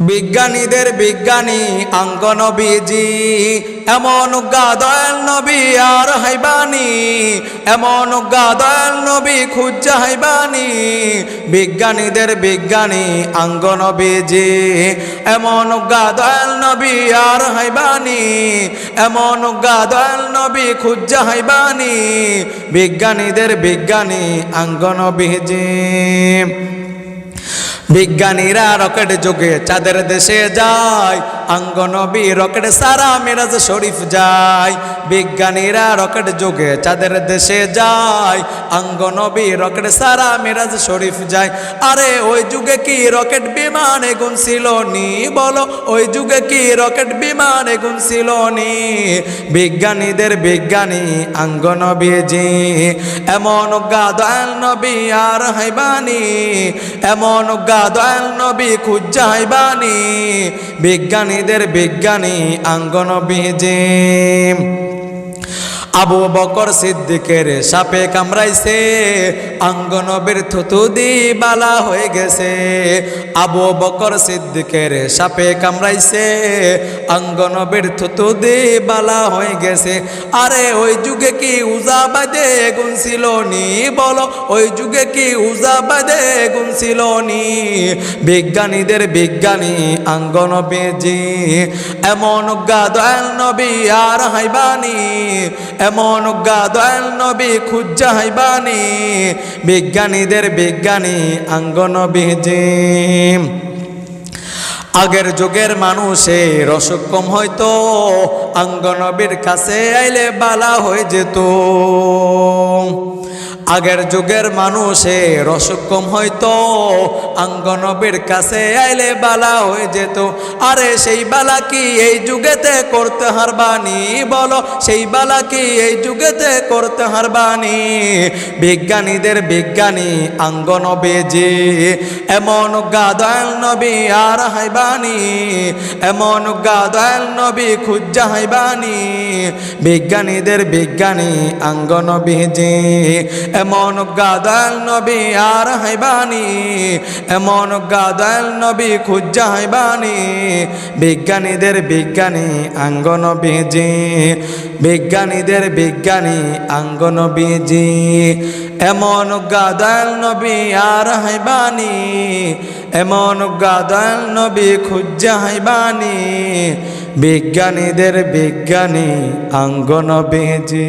বিজ্ঞানীদের বিজ্ঞানী আঙ্গ নবীজি, এমন দয়াল নবী আর হাইবানি, এমন দয়াল নবী খুঁজা হাইবানি। বিজ্ঞানীদের বিজ্ঞানী আঙ্গ নবীজি, এমন দয়াল নবী আর হাইবানি, এমন দয়াল নবী খুঁজা হাইবানি। বিজ্ঞানীদের বিজ্ঞানী আঙ্গ নবীজি। বিজ্ঞানীরা রকেট যোগে চাঁদের দেশে যায়, আঙ্গ নবী রকেট সারা মিরাজ শরীফ যায়। বিজ্ঞানীরা রকেট যোগে চাঁদের দেশে যায়, আঙ্গ নবী রকেট সারা মিরাজ শরীফ যায়। আরে ওই যুগে কি রকেট বিমানে গুণ ছিল নি? বলো ওই যুগে কি রকেট বিমানে গুণ ছিল নি? বিজ্ঞানীদের বিজ্ঞানী আঙ্গ নবীজি, এমন দয়াল নবী আর হাইবানি, এমন দয়াল নবী খুঁজা হাইবানি। বিজ্ঞানীদের বিজ্ঞানী আঙ্গ নবীজি। আবু বকর সিদ্দিকের সাপে কামড়াইছে, আঙ্গ নবীর থুতু দি বালা হয়ে গেছে। আবু বকর সিদ্দিকের সাপে কামড়াইছে, আঙ্গ নবীর থুতু দি বালা হয়ে গেছে। আরে ওই যুগে কি উজা বাদে গুণ ছিল নি? বলো ওই যুগে কি উজা বাদে গুণ ছিল নি? বিজ্ঞানীদের বিজ্ঞানী আঙ্গ নবীজি, এমন দয়াল নবী আর হাইবানি, এমন দয়াল নবী খুঁজা হাইবানি। বিজ্ঞানীদের বিজ্ঞানী আঙ্গ নবীজি। আগের যুগের মানুষের অসুখ কম হইতো, আঙ্গ নবীর কাছে আইলে বালা হয়ে যেত। আগের যুগের মানুষের অসুখ কম হইতো, আঙ্গ নবীর কাছে আইলে বালা হয়ে যেত। আরে সেই বালা কি এই যুগেতে করতে হারবানি? বলো সেই বালা কি এই যুগেতে করতে হারবানি? বিজ্ঞানীদের বিজ্ঞানী আঙ্গ নবীজি, এমন দয়াল নবী আর হাইবানি, এমন দয়াল নবী খুঁজা হাইবানি। বিজ্ঞানীদের বিজ্ঞানী আঙ্গ নবীজি, এমন দয়াল নবী আর হাইবানি, এমন দয়াল নবী খুঁজা হাইবানি। বিজ্ঞানীদের বিজ্ঞানী আঙ্গ নবীজি। বিজ্ঞানীদের বিজ্ঞানী আঙ্গ নবীজি, এমন দয়াল নবী আর হাইবানি, এমন দয়াল নবী খুঁজা হাইবানি। বিজ্ঞানীদের বিজ্ঞানী আঙ্গ নবীজি।